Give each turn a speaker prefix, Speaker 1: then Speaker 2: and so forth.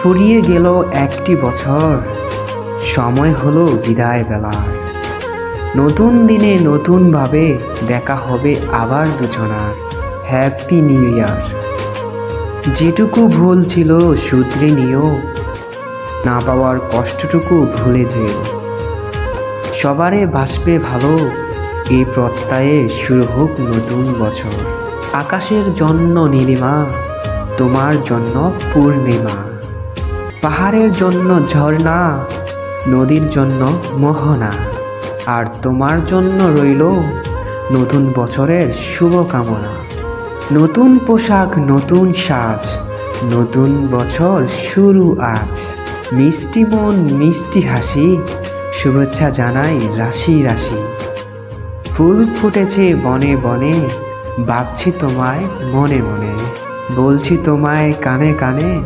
Speaker 1: ফুরিয়ে গেল একটি বছর, সময় হলো বিদায় বেলার। নতুন দিনে নতুনভাবে দেখা হবে আবার দুজনার। Happy new year. যেটুকু ভুল ছিল শুধরে নিও, না পাওয়ার কষ্টটুকু ভুলে যেও। সবারে বাসবে ভালো, এই প্রত্যয়ে শুরু হোক নতুন বছর। আকাশের জন্য নীলিমা, তোমার জন্য পূর্ণিমা। পাহাড়ের জন্য ঝর্ণা, নদীর জন্য মোহনা। আর তোমার জন্য রইল নতুন বছরের শুভকামনা। নতুন পোশাক, নতুন সাজ, নতুন বছর শুরু আজ। মিষ্টি মন, মিষ্টি হাসি, শুভেচ্ছা জানাই রাশি রাশি। ফুল ফুটেছে বনে বনে, ভাবছি তোমায় মনে মনে। বলছি তোমায় কানে কানে,